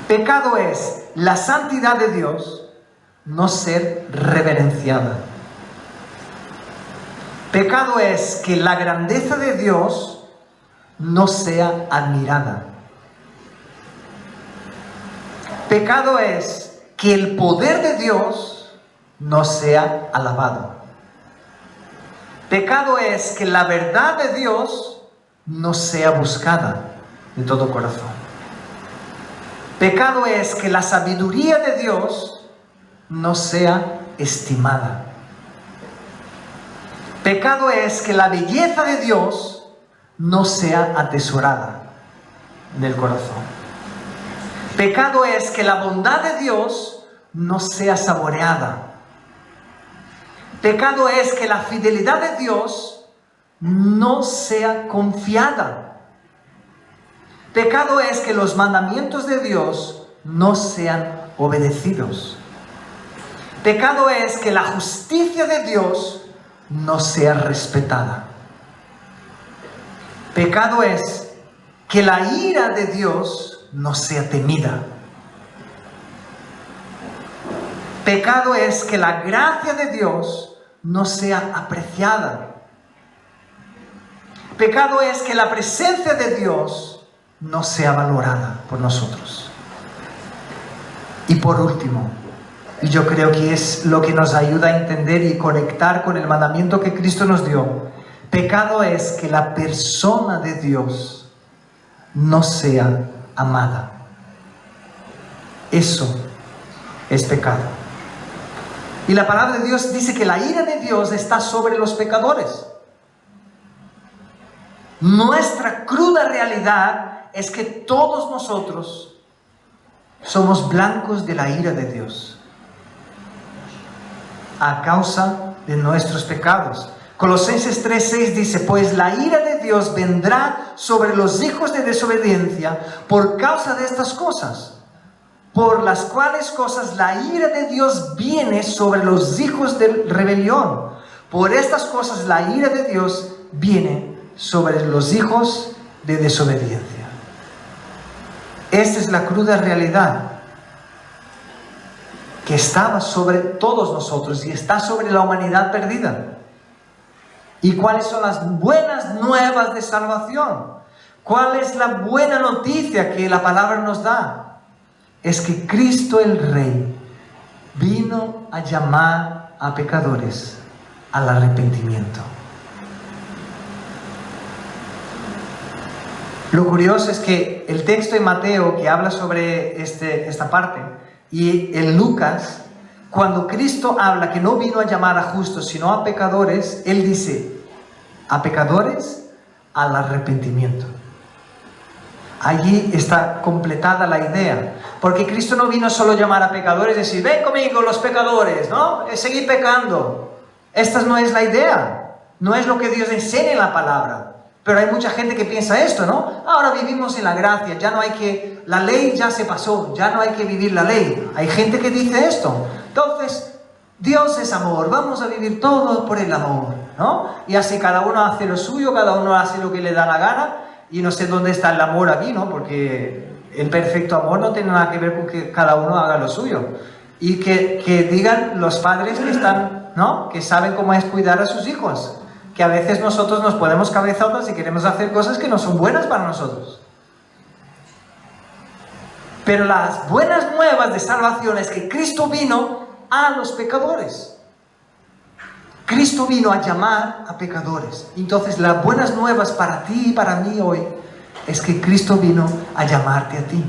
Pecado es la santidad de Dios no ser reverenciada. Pecado es que la grandeza de Dios no sea admirada. Pecado es que el poder de Dios no sea alabado. Pecado es que la verdad de Dios no sea buscada de todo corazón. Pecado es que la sabiduría de Dios no sea estimada. Pecado es que la belleza de Dios no sea atesorada en el corazón. Pecado es que la bondad de Dios no sea saboreada. Pecado es que la fidelidad de Dios no sea confiada. Pecado es que los mandamientos de Dios no sean obedecidos. Pecado es que la justicia de Dios no sea respetada. Pecado es que la ira de Dios no sea temida. Pecado es que la gracia de Dios no sea apreciada. Pecado es que la presencia de Dios no sea valorada por nosotros. Y por último, y yo creo que es lo que nos ayuda a entender y conectar con el mandamiento que Cristo nos dio, pecado es que la persona de Dios no sea amada. Eso es pecado. Y la palabra de Dios dice que la ira de Dios está sobre los pecadores. Nuestra cruda realidad es que todos nosotros somos blancos de la ira de Dios a causa de nuestros pecados. Colosenses 3:6 dice: pues la ira de Dios vendrá sobre los hijos de desobediencia por causa de estas cosas, por las cuales cosas la ira de Dios viene sobre los hijos de rebelión. Por estas cosas la ira de Dios viene sobre los hijos de desobediencia. Esta es la cruda realidad que estaba sobre todos nosotros y está sobre la humanidad perdida. ¿Y cuáles son las buenas nuevas de salvación? ¿Cuál es la buena noticia que la palabra nos da? Es que Cristo el Rey vino a llamar a pecadores al arrepentimiento. Lo curioso es que el texto en Mateo que habla sobre esta parte y en Lucas, cuando Cristo habla que no vino a llamar a justos sino a pecadores, Él dice a pecadores al arrepentimiento. Allí está completada la idea, porque Cristo no vino solo a llamar a pecadores y decir: ven conmigo los pecadores, ¿no? Seguid pecando. Esta no es la idea, no es lo que Dios enseña en la palabra. Pero hay mucha gente que piensa esto, ¿no? Ahora vivimos en la gracia, ya no hay que... la ley ya se pasó, ya no hay que vivir la ley. Hay gente que dice esto. Entonces, Dios es amor, vamos a vivir todo por el amor, ¿no? Y así cada uno hace lo suyo, cada uno hace lo que le da la gana. Y no sé dónde está el amor aquí, ¿no? Porque el perfecto amor no tiene nada que ver con que cada uno haga lo suyo. Y que digan los padres que están, ¿no? Que saben cómo es cuidar a sus hijos. Que a veces nosotros nos ponemos cabezotas y queremos hacer cosas que no son buenas para nosotros. Pero las buenas nuevas de salvación es que Cristo vino a los pecadores. Cristo vino a llamar a pecadores. Entonces las buenas nuevas para ti y para mí hoy es que Cristo vino a llamarte a ti.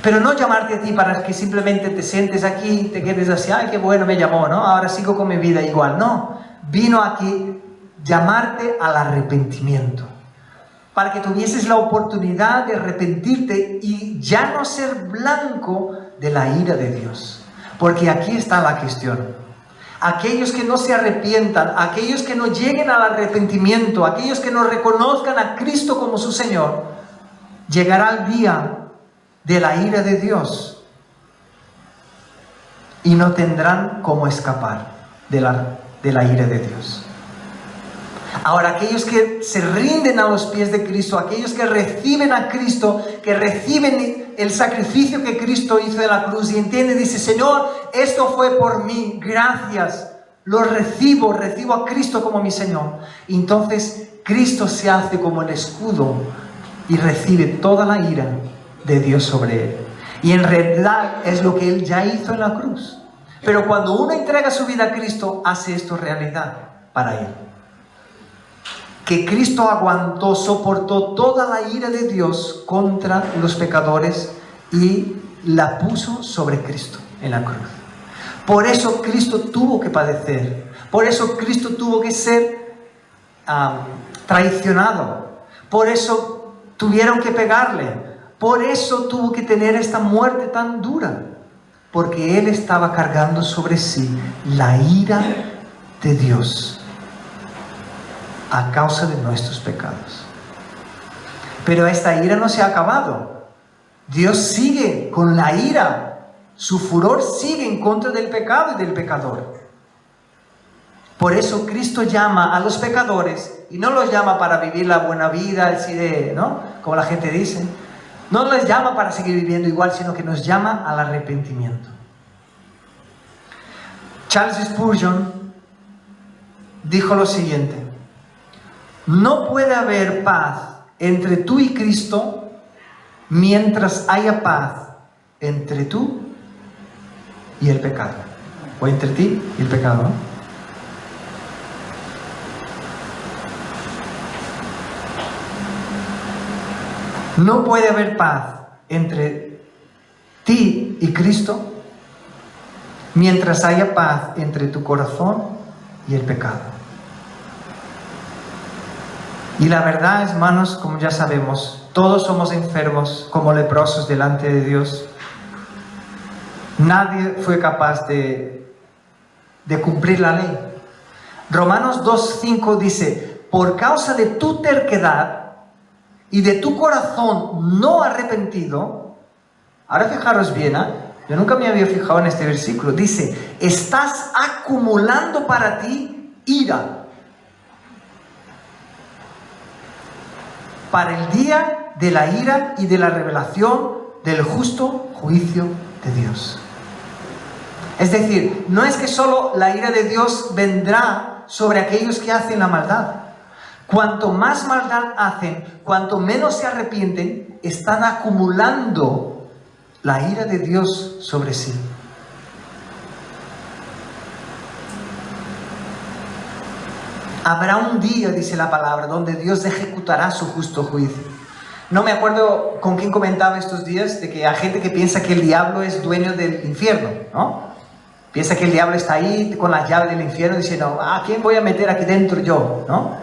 Pero no llamarte a ti para que simplemente te sientes aquí y te quedes así: ay, qué bueno, me llamó, ¿no? Ahora sigo con mi vida igual. No. Vino aquí llamarte al arrepentimiento, para que tuvieses la oportunidad de arrepentirte y ya no ser blanco de la ira de Dios. Porque aquí está la cuestión. Aquellos que no se arrepientan, aquellos que no lleguen al arrepentimiento, aquellos que no reconozcan a Cristo como su Señor, llegará el día de la ira de Dios y no tendrán cómo escapar de la ira de Dios. Ahora, aquellos que se rinden a los pies de Cristo, aquellos que reciben a Cristo, que reciben el sacrificio que Cristo hizo en la cruz y entienden, dice: Señor, esto fue por mí, gracias, lo recibo a Cristo como mi Señor. Y entonces Cristo se hace como el escudo y recibe toda la ira de Dios sobre él. Y en realidad es lo que Él ya hizo en la cruz. Pero cuando uno entrega su vida a Cristo, hace esto realidad para Él. Que Cristo aguantó, soportó toda la ira de Dios contra los pecadores y la puso sobre Cristo en la cruz. Por eso Cristo tuvo que padecer. Por eso Cristo tuvo que ser traicionado. Por eso tuvieron que pegarle. Por eso tuvo que tener esta muerte tan dura. Porque Él estaba cargando sobre sí la ira de Dios a causa de nuestros pecados. Pero esta ira no se ha acabado. Dios sigue con la ira, su furor sigue en contra del pecado y del pecador. Por eso Cristo llama a los pecadores, y no los llama para vivir la buena vida, así de, ¿no? Como la gente dice. No les llama para seguir viviendo igual, sino que nos llama al arrepentimiento. Charles Spurgeon dijo lo siguiente: no puede haber paz entre tú y Cristo mientras haya paz entre tú y el pecado. O entre ti y el pecado, ¿no? No puede haber paz entre ti y Cristo mientras haya paz entre tu corazón y el pecado. Y la verdad, hermanos, como ya sabemos, todos somos enfermos como leprosos delante de Dios. Nadie fue capaz de cumplir la ley. Romanos 2:5 dice: por causa de tu terquedad y de tu corazón no arrepentido. Ahora fijaros bien, yo nunca me había fijado en este versículo. Dice: estás acumulando para ti ira para el día de la ira y de la revelación del justo juicio de Dios. Es decir, no es que solo la ira de Dios vendrá sobre aquellos que hacen la maldad. Cuanto más maldad hacen, cuanto menos se arrepienten, están acumulando la ira de Dios sobre sí. Habrá un día, dice la palabra, donde Dios ejecutará su justo juicio. No me acuerdo con quién comentaba estos días de que hay gente que piensa que el diablo es dueño del infierno, ¿no? Piensa que el diablo está ahí con la llave del infierno diciendo: ¿a quién voy a meter aquí dentro yo? ¿No?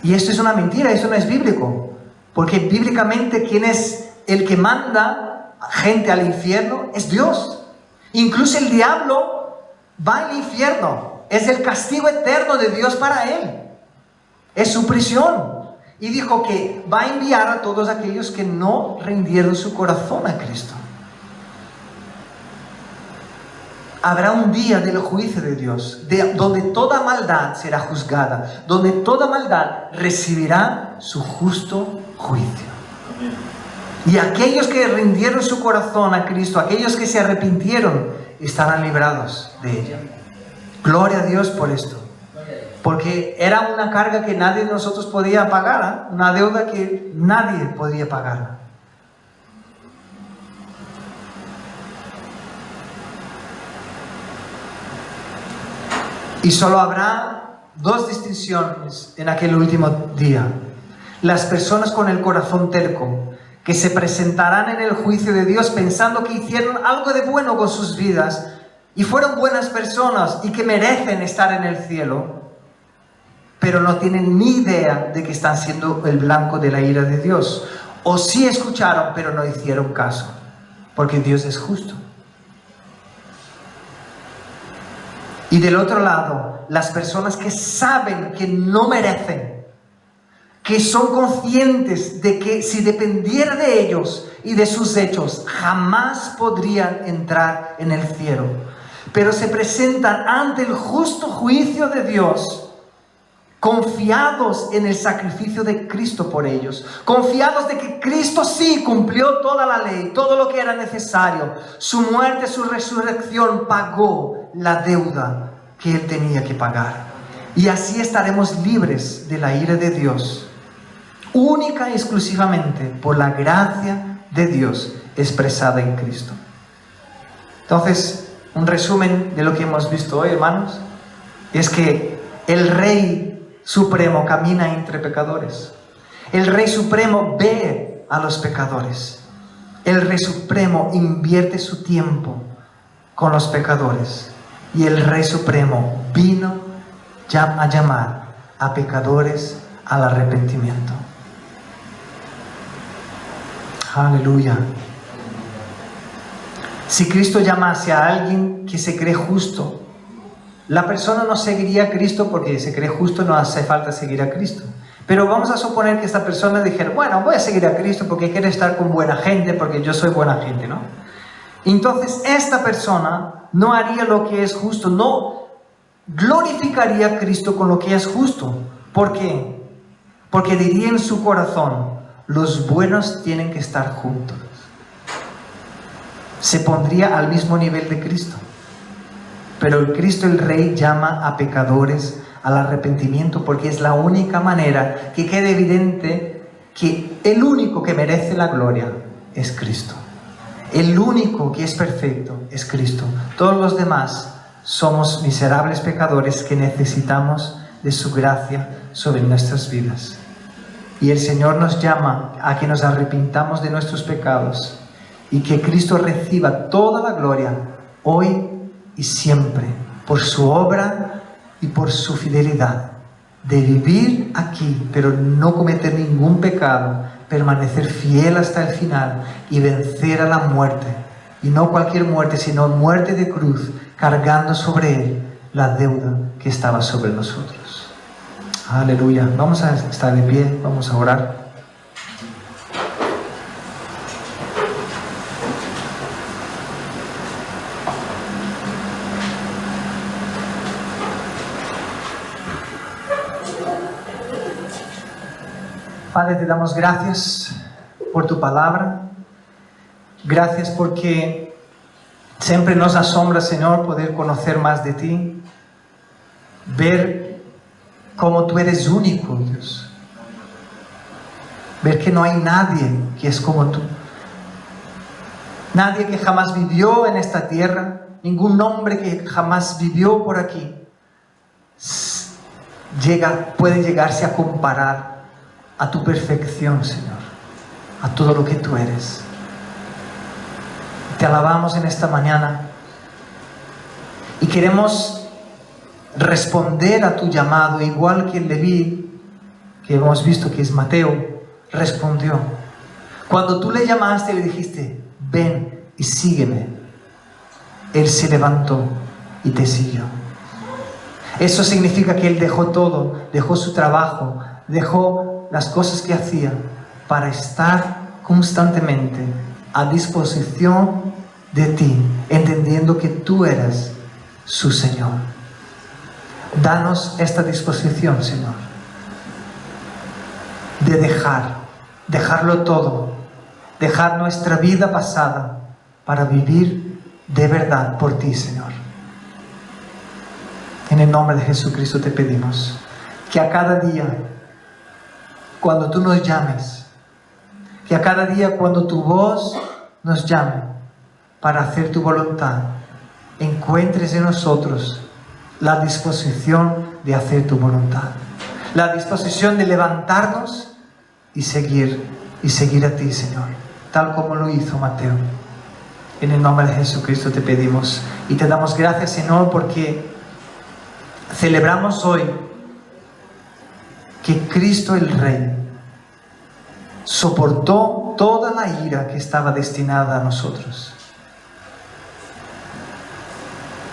Y esto es una mentira, esto no es bíblico. Porque bíblicamente quien es el que manda gente al infierno es Dios. Incluso el diablo va al infierno. Es el castigo eterno de Dios para él. Es su prisión. Y dijo que va a enviar a todos aquellos que no rindieron su corazón a Cristo. Habrá un día del juicio de Dios, donde toda maldad será juzgada, donde toda maldad recibirá su justo juicio. Y aquellos que rindieron su corazón a Cristo, aquellos que se arrepintieron, estarán librados de ella. Gloria a Dios por esto. Porque era una carga que nadie de nosotros podía pagar, una deuda que nadie podía pagar. Y solo habrá dos distinciones en aquel último día. Las personas con el corazón terco, que se presentarán en el juicio de Dios pensando que hicieron algo de bueno con sus vidas y fueron buenas personas y que merecen estar en el cielo, pero no tienen ni idea de que están siendo el blanco de la ira de Dios. O sí escucharon, pero no hicieron caso, porque Dios es justo. Y del otro lado, las personas que saben que no merecen, que son conscientes de que si dependiera de ellos y de sus hechos, jamás podrían entrar en el cielo. Pero se presentan ante el justo juicio de Dios, confiados en el sacrificio de Cristo por ellos, confiados de que Cristo sí cumplió toda la ley, todo lo que era necesario. Su muerte, su resurrección pagó la deuda que Él tenía que pagar. Y así estaremos libres de la ira de Dios, única y exclusivamente por la gracia de Dios expresada en Cristo. Entonces, un resumen de lo que hemos visto hoy, hermanos, es que el Rey Supremo camina entre pecadores. El Rey Supremo ve a los pecadores. El Rey Supremo invierte su tiempo con los pecadores. Y el Rey Supremo vino a llamar a pecadores al arrepentimiento. Aleluya. Si Cristo llamase a alguien que se cree justo, la persona no seguiría a Cristo porque se cree justo, no hace falta seguir a Cristo. Pero vamos a suponer que esta persona dijera, bueno, voy a seguir a Cristo porque quiere estar con buena gente, porque yo soy buena gente, ¿no? Entonces esta persona no haría lo que es justo, no glorificaría a Cristo con lo que es justo. ¿Por qué? Porque diría en su corazón, los buenos tienen que estar juntos. Se pondría al mismo nivel de Cristo. Pero el Cristo, el Rey, llama a pecadores al arrepentimiento, porque es la única manera que quede evidente que el único que merece la gloria es Cristo. El único que es perfecto es Cristo. Todos los demás somos miserables pecadores que necesitamos de su gracia sobre nuestras vidas. Y el Señor nos llama a que nos arrepintamos de nuestros pecados y que Cristo reciba toda la gloria hoy y siempre por su obra y por su fidelidad de vivir aquí, pero no cometer ningún pecado, permanecer fiel hasta el final y vencer a la muerte. Y no cualquier muerte, sino muerte de cruz, cargando sobre él la deuda que estaba sobre nosotros. Aleluya. Vamos a estar de pie, vamos a orar. Padre, te damos gracias por tu palabra. Gracias porque siempre nos asombra, Señor, poder conocer más de ti. Ver cómo tú eres único, Dios. Ver que no hay nadie que es como tú. Nadie que jamás vivió en esta tierra. Ningún hombre que jamás vivió por aquí puede llegarse a comparar a tu perfección, Señor, a todo lo que tú eres. Te alabamos en esta mañana y queremos responder a tu llamado, igual que el Leví, que hemos visto que es Mateo, respondió. Cuando tú le llamaste y le dijiste, ven y sígueme, él se levantó y te siguió. Eso significa que él dejó todo, dejó su trabajo, dejó las cosas que hacía para estar constantemente a disposición de ti, entendiendo que tú eres su Señor. Danos esta disposición, Señor, de dejarlo todo, dejar nuestra vida pasada para vivir de verdad por ti, Señor. En el nombre de Jesucristo te pedimos que a cada día, cuando tú nos llames, que a cada día cuando tu voz nos llame para hacer tu voluntad, encuentres en nosotros la disposición de hacer tu voluntad, la disposición de levantarnos y seguir a ti, Señor, tal como lo hizo Mateo. En el nombre de Jesucristo te pedimos y te damos gracias, Señor, porque celebramos hoy que Cristo el Rey soportó toda la ira que estaba destinada a nosotros.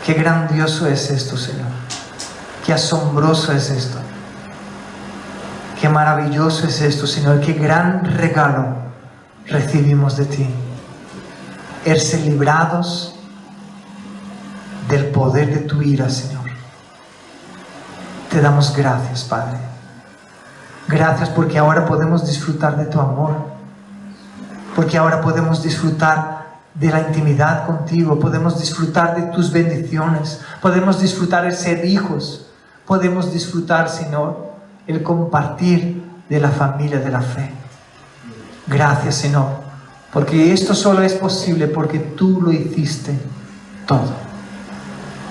Qué grandioso es esto, Señor. Qué asombroso es esto. Qué maravilloso es esto, Señor. Qué gran regalo recibimos de ti. El ser librados del poder de tu ira, Señor. Te damos gracias, Padre. Gracias porque ahora podemos disfrutar de tu amor. Porque ahora podemos disfrutar de la intimidad contigo. Podemos disfrutar de tus bendiciones. Podemos disfrutar el ser hijos. Podemos disfrutar, Señor, el compartir de la familia de la fe. Gracias, Señor, porque esto solo es posible porque tú lo hiciste todo.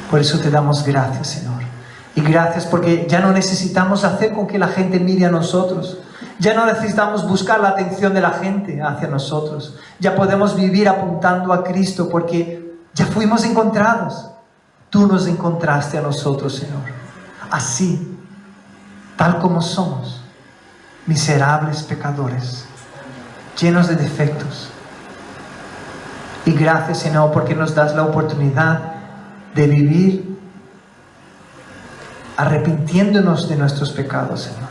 Por eso te damos gracias, Señor. Y gracias porque ya no necesitamos hacer con que la gente mire a nosotros. Ya no necesitamos buscar la atención de la gente hacia nosotros. Ya podemos vivir apuntando a Cristo porque ya fuimos encontrados. Tú nos encontraste a nosotros, Señor. Así, tal como somos, miserables pecadores, llenos de defectos. Y gracias, Señor, porque nos das la oportunidad de vivir arrepintiéndonos de nuestros pecados, Señor.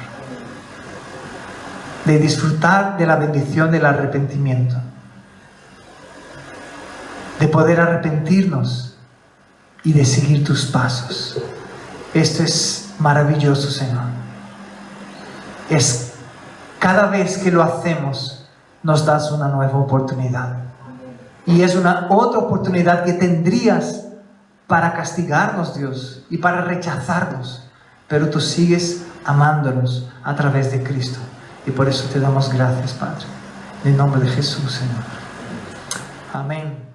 de disfrutar de la bendición del arrepentimiento, de poder arrepentirnos y de seguir tus pasos. Esto es maravilloso, Señor. Es cada vez que lo hacemos, nos das una nueva oportunidad. Y es una otra oportunidad que tendrías para castigarnos, Dios, y para rechazarnos. Pero tú sigues amándonos a través de Cristo. Y por eso te damos gracias, Padre. En el nombre de Jesús, Señor. Amén.